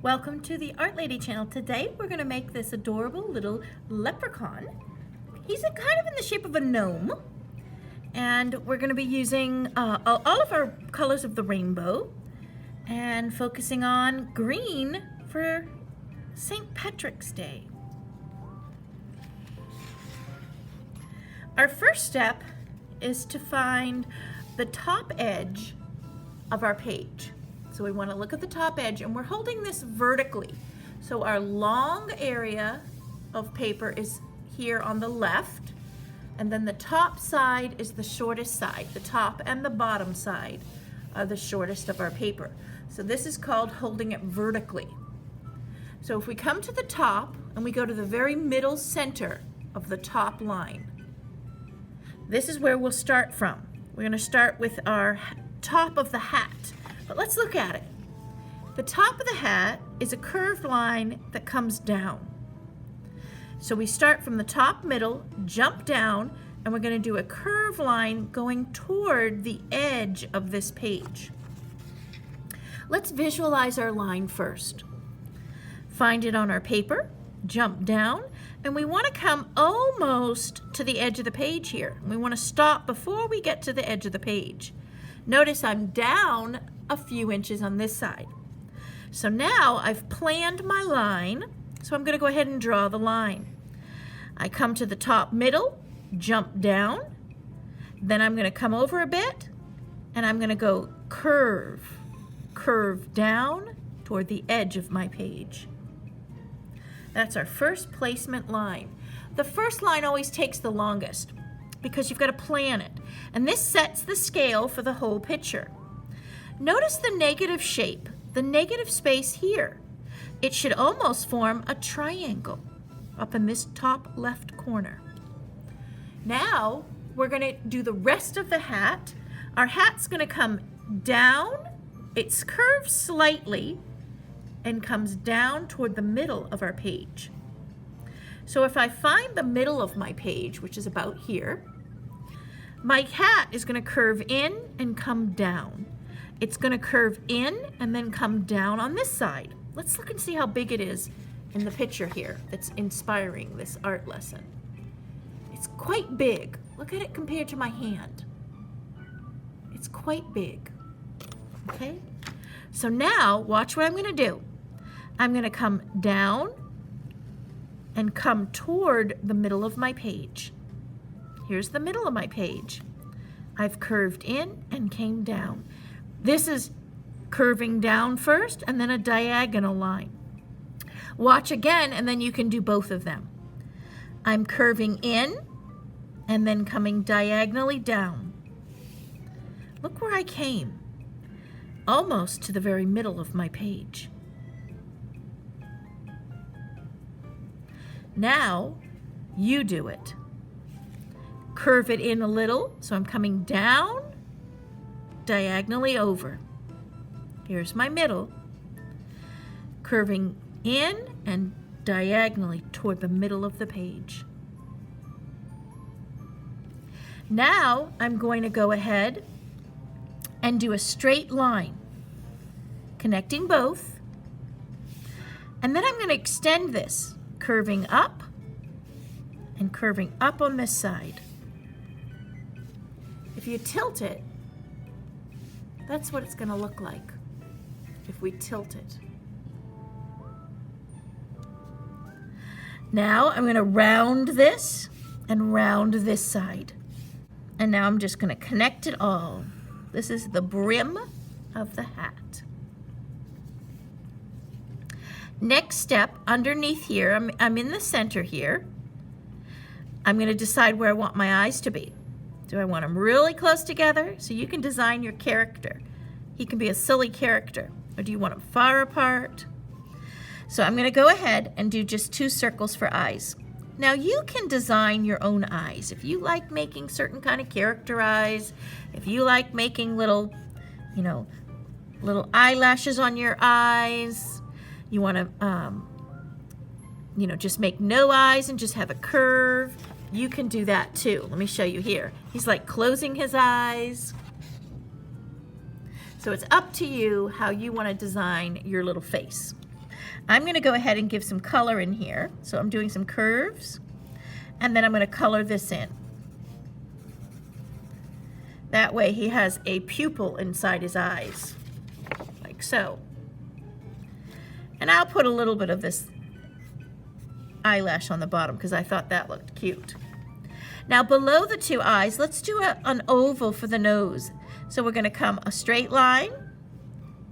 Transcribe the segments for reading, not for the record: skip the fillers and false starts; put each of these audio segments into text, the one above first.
Welcome to the Art Lady channel. Today we're going to make this adorable little leprechaun. He's kind of in the shape of a gnome, and we're going to be using all of our colors of the rainbow and focusing on green for St. Patrick's Day. Our first step is to find the top edge of our page. So we want to look at the top edge, and we're holding this vertically. So our long area of paper is here on the left, and then the top side is the shortest side. The top and the bottom side are the shortest of our paper. So this is called holding it vertically. So if we come to the top and we go to the very middle center of the top line, this is where we'll start from. We're going to start with our top of the hat. But let's look at it. The top of the hat is a curved line that comes down. So we start from the top middle, jump down, and we're going to do a curved line going toward the edge of this page. Let's visualize our line first. Find it on our paper, jump down, and we want to come almost to the edge of the page here. We want to stop before we get to the edge of the page. Notice I'm down a few inches on this side. So now I've planned my line, so I'm going to go ahead and draw the line. I come to the top middle, jump down, then I'm going to come over a bit, and I'm going to go curve down toward the edge of my page. That's our first placement line. The first line always takes the longest because you've got to plan it, and this sets the scale for the whole picture. Notice the negative shape, the negative space here. It should almost form a triangle up in this top left corner. Now we're going to do the rest of the hat. Our hat's going to come down. It's curved slightly and comes down toward the middle of our page. So if I find the middle of my page, which is about here, my hat is going to curve in and come down. It's going to curve in and then come down on this side. Let's look and see how big it is in the picture here that's inspiring this art lesson. It's quite big. Look at it compared to my hand. It's quite big. Okay? So now, watch what I'm going to do. I'm going to come down and come toward the middle of my page. Here's the middle of my page. I've curved in and came down. This is curving down first and then a diagonal line. Watch again, and then you can do both of them. I'm curving in and then coming diagonally down. Look where I came, almost to the very middle of my page. Now you do it. Curve it in a little, so I'm coming down, diagonally over. Here's my middle, curving in and diagonally toward the middle of the page. Now I'm going to go ahead and do a straight line, connecting both, and then I'm going to extend this, curving up and curving up on this side. If you tilt it, that's what it's going to look like if we tilt it. Now I'm going to round this and round this side. And now I'm just going to connect it all. This is the brim of the hat. Next step, underneath here, I'm in the center here. I'm going to decide where I want my eyes to be. Do I want them really close together? So you can design your character. He can be a silly character. Or do you want them far apart? So I'm going to go ahead and do just 2 circles for eyes. Now you can design your own eyes. If you like making certain kind of character eyes, if you like making little eyelashes on your eyes, you want to, just make no eyes and just have a curve, you can do that too. Let me show you here. He's like closing his eyes. So it's up to you how you want to design your little face. I'm going to go ahead and give some color in here. So I'm doing some curves, and then I'm going to color this in. That way he has a pupil inside his eyes, like so. And I'll put a little bit of this eyelash on the bottom because I thought that looked cute. Now below the two eyes, let's do an oval for the nose. So we're going to come a straight line,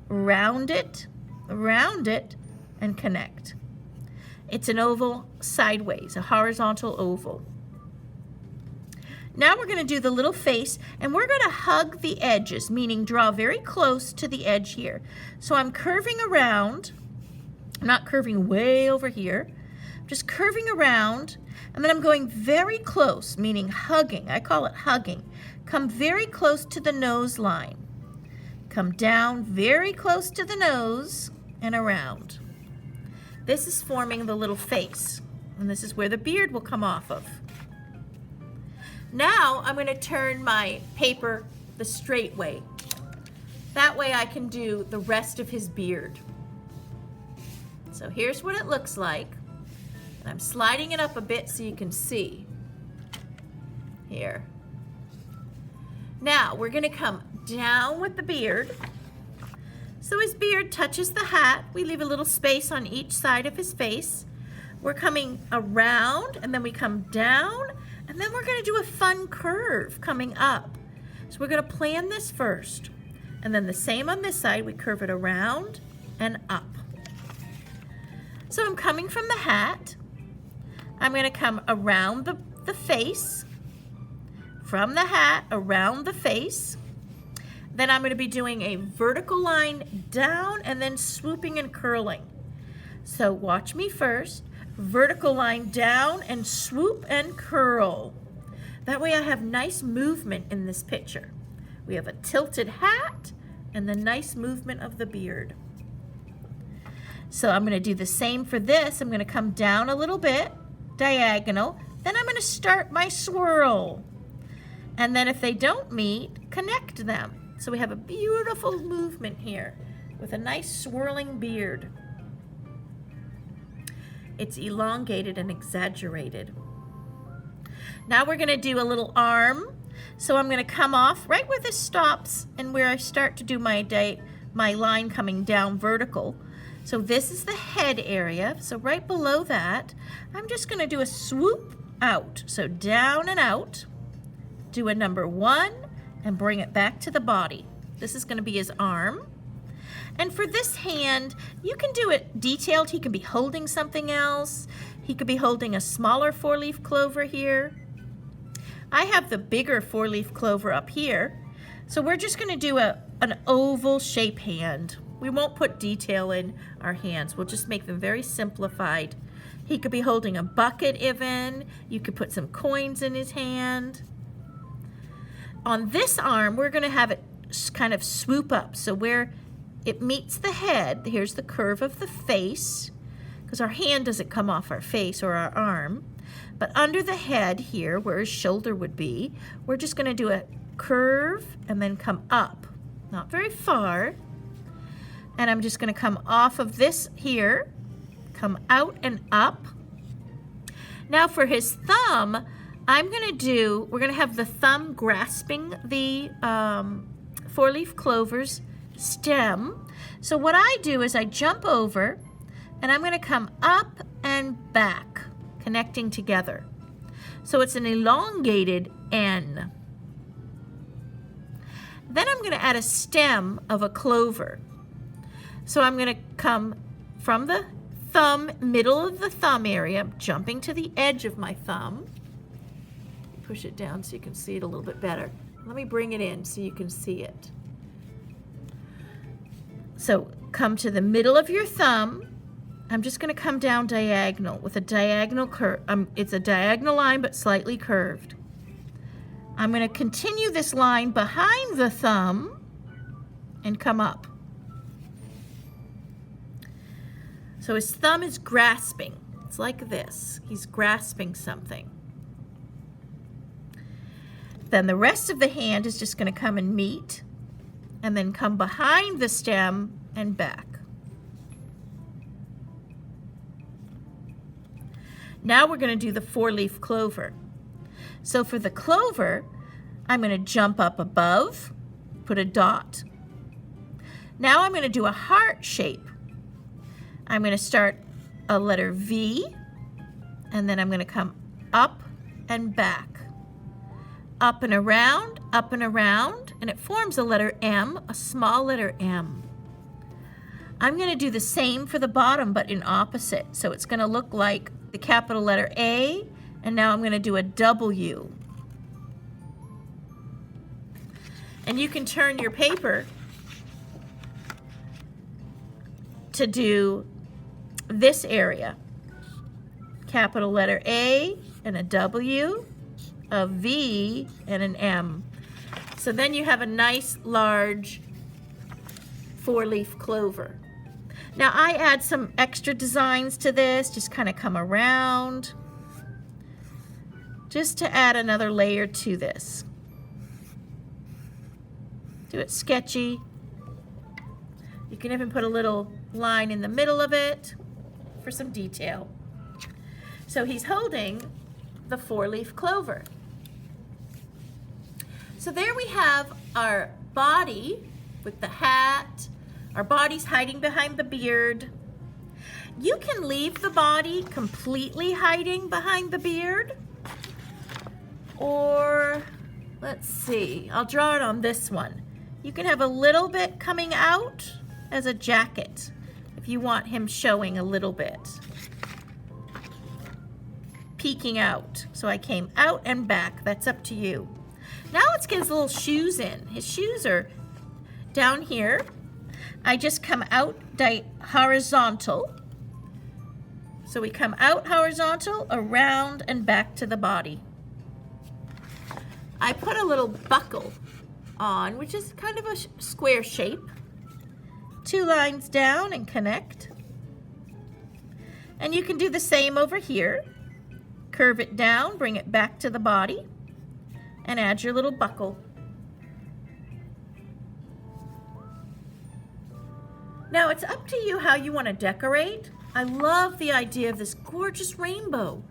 round it, and connect. It's an oval sideways, a horizontal oval. Now we're going to do the little face, and we're going to hug the edges, meaning draw very close to the edge here. So I'm curving around. I'm not curving way over here. I'm just curving around, and then I'm going very close, meaning hugging. I call it hugging. Come very close to the nose line. Come down very close to the nose and around. This is forming the little face, and this is where the beard will come off of. Now I'm going to turn my paper the straight way. That way I can do the rest of his beard. So here's what it looks like. I'm sliding it up a bit so you can see. Here. Now we're going to come down with the beard. So his beard touches the hat. We leave a little space on each side of his face. We're coming around, and then we come down, and then we're going to do a fun curve coming up. So we're going to plan this first. And then the same on this side, we curve it around and up. So I'm coming from the hat. I'm going to come around the face, from the hat, around the face. Then I'm going to be doing a vertical line down and then swooping and curling. So watch me first. Vertical line down and swoop and curl. That way I have nice movement in this picture. We have a tilted hat and the nice movement of the beard. So I'm going to do the same for this. I'm going to come down a little bit, diagonal. Then I'm going to start my swirl. And then if they don't meet, connect them. So we have a beautiful movement here with a nice swirling beard. It's elongated and exaggerated. Now we're going to do a little arm. So I'm going to come off right where this stops and where I start to do my line coming down vertical. So this is the head area. So right below that, I'm just going to do a swoop out. So down and out. Do a number 1 and bring it back to the body. This is going to be his arm. And for this hand, you can do it detailed. He can be holding something else. He could be holding a smaller 4-leaf clover here. I have the bigger 4-leaf clover up here. So we're just going to do an oval shape hand. We won't put detail in our hands. We'll just make them very simplified. He could be holding a bucket even. You could put some coins in his hand. On this arm, we're going to have it kind of swoop up. So where it meets the head, here's the curve of the face, because our hand doesn't come off our face or our arm. But under the head here, where his shoulder would be, we're just going to do a curve and then come up. Not very far. And I'm just going to come off of this here, come out and up. Now for his thumb, we're going to have the thumb grasping the 4-leaf clover's stem. So what I do is I jump over and I'm going to come up and back, connecting together. So it's an elongated N. Then I'm going to add a stem of a clover. So I'm going to come from the thumb, middle of the thumb area, jumping to the edge of my thumb. Push it down so you can see it a little bit better. Let me bring it in so you can see it. So come to the middle of your thumb. I'm just going to come down diagonal with a diagonal curve. It's a diagonal line but slightly curved. I'm going to continue this line behind the thumb and come up. So his thumb is grasping. It's like this. He's grasping something. Then the rest of the hand is just going to come and meet and then come behind the stem and back. Now we're going to do the 4-leaf clover. So for the clover, I'm going to jump up above, put a dot. Now I'm going to do a heart shape. I'm going to start a letter V, and then I'm going to come up and back. Up and around, and it forms a letter M, a small letter M. I'm going to do the same for the bottom, but in opposite. So it's going to look like the capital letter A, and now I'm going to do a W. And you can turn your paper to do this area. Capital letter A and a W, a V and an M. So then you have a nice large 4-leaf clover. Now I add some extra designs to this, just kind of come around, just to add another layer to this. Do it sketchy. You can even put a little line in the middle of it for some detail. So he's holding the 4-leaf clover. So there we have our body with the hat. Our body's hiding behind the beard. You can leave the body completely hiding behind the beard. Or, let's see, I'll draw it on this one. You can have a little bit coming out as a jacket if you want him showing a little bit. Peeking out. So I came out and back. That's up to you. Now let's get his little shoes in. His shoes are down here. I just come out horizontal. So we come out horizontal, around, and back to the body. I put a little buckle on, which is kind of a square shape. 2 lines down and connect. And you can do the same over here. Curve it down, bring it back to the body, and add your little buckle. Now it's up to you how you want to decorate. I love the idea of this gorgeous rainbow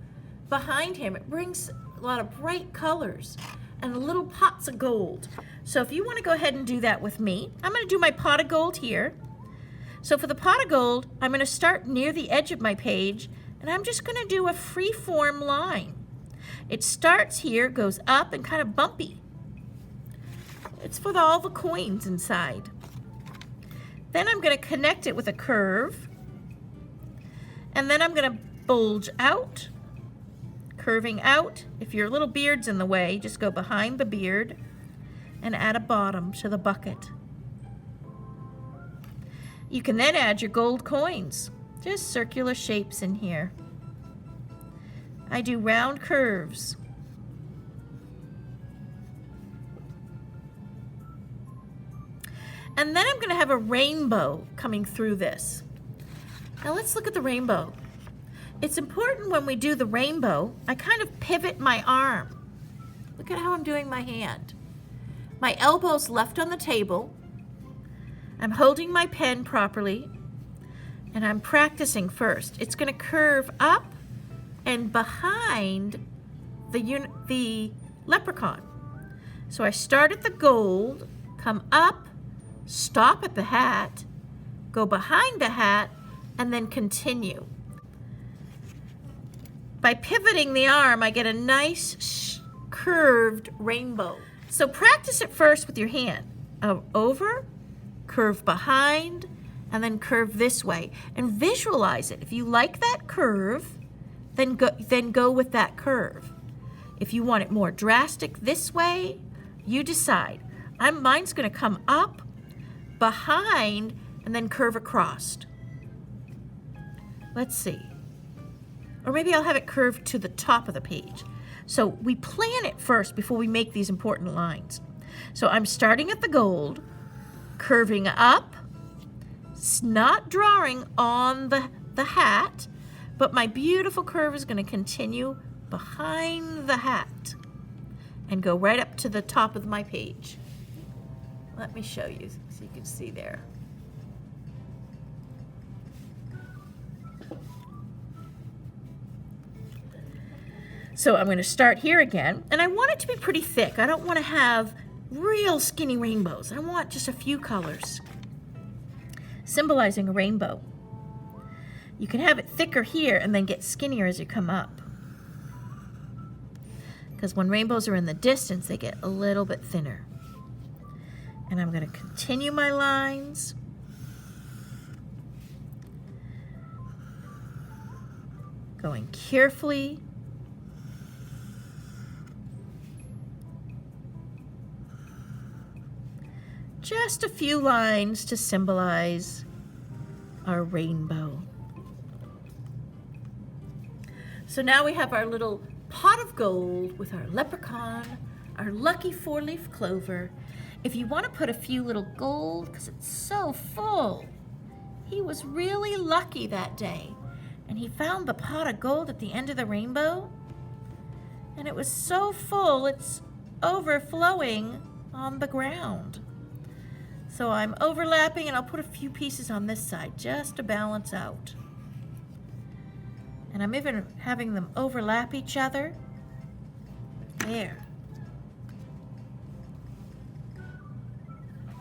behind him. It brings a lot of bright colors and little pots of gold. So if you want to go ahead and do that with me, I'm going to do my pot of gold here. So for the pot of gold, I'm going to start near the edge of my page, and I'm just going to do a free form line. It starts here, goes up, and kind of bumpy. It's for all the coins inside. Then I'm going to connect it with a curve, and then I'm going to bulge out, curving out. If your little beard's in the way, just go behind the beard and add a bottom to the bucket. You can then add your gold coins, just circular shapes in here. I do round curves. And then I'm going to have a rainbow coming through this. Now let's look at the rainbow. It's important when we do the rainbow, I kind of pivot my arm. Look at how I'm doing my hand. My elbow's left on the table. I'm holding my pen properly, and I'm practicing first. It's going to curve up and behind the leprechaun. So I start at the gold, come up, stop at the hat, go behind the hat, and then continue. By pivoting the arm, I get a nice curved rainbow. So practice it first with your hand. Over, curve behind, and then curve this way. And visualize it. If you like that curve, then go with that curve. If you want it more drastic this way, you decide. Mine's going to come up, behind, and then curve across. Let's see. Or maybe I'll have it curved to the top of the page. So we plan it first before we make these important lines. So I'm starting at the gold, curving up, not drawing on the hat, but my beautiful curve is going to continue behind the hat and go right up to the top of my page. Let me show you so you can see there. So I'm going to start here again, and I want it to be pretty thick. I don't want to have real skinny rainbows. I want just a few colors, symbolizing a rainbow. You can have it thicker here and then get skinnier as you come up. Because when rainbows are in the distance, they get a little bit thinner. And I'm going to continue my lines. Going carefully. Just a few lines to symbolize our rainbow. So now we have our little pot of gold with our leprechaun, our lucky four-leaf clover. If you want to put a few little gold, because it's so full, he was really lucky that day. And he found the pot of gold at the end of the rainbow, and it was so full it's overflowing on the ground. So I'm overlapping, and I'll put a few pieces on this side just to balance out. And I'm even having them overlap each other. There.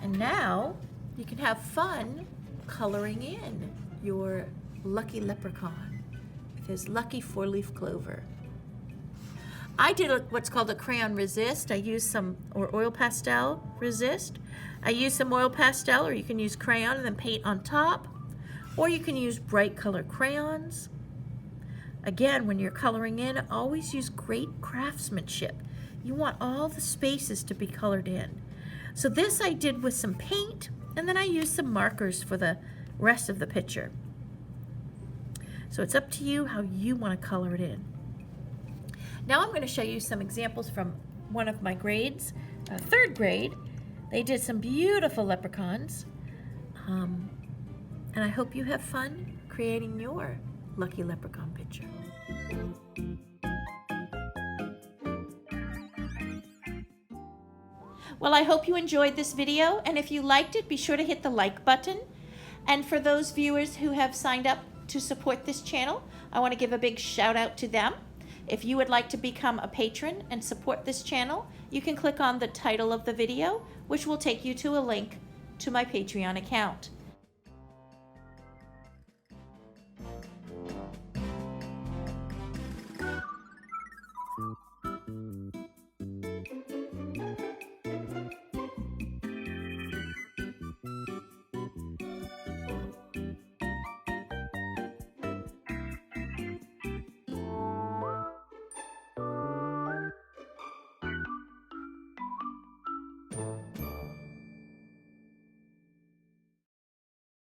And now you can have fun coloring in your lucky leprechaun with his lucky four-leaf clover. I did what's called a crayon resist. I used some, or oil pastel resist. I used some oil pastel, or you can use crayon and then paint on top, or you can use bright color crayons. Again, when you're coloring in, always use great craftsmanship. You want all the spaces to be colored in. So this I did with some paint, and then I used some markers for the rest of the picture. So it's up to you how you want to color it in. Now I'm going to show you some examples from one of my grades, third grade. They did some beautiful leprechauns, and I hope you have fun creating your lucky leprechaun picture. Well, I hope you enjoyed this video, and if you liked it, be sure to hit the like button. And for those viewers who have signed up to support this channel, I want to give a big shout out to them. If you would like to become a patron and support this channel, you can click on the title of the video, which will take you to a link to my Patreon account.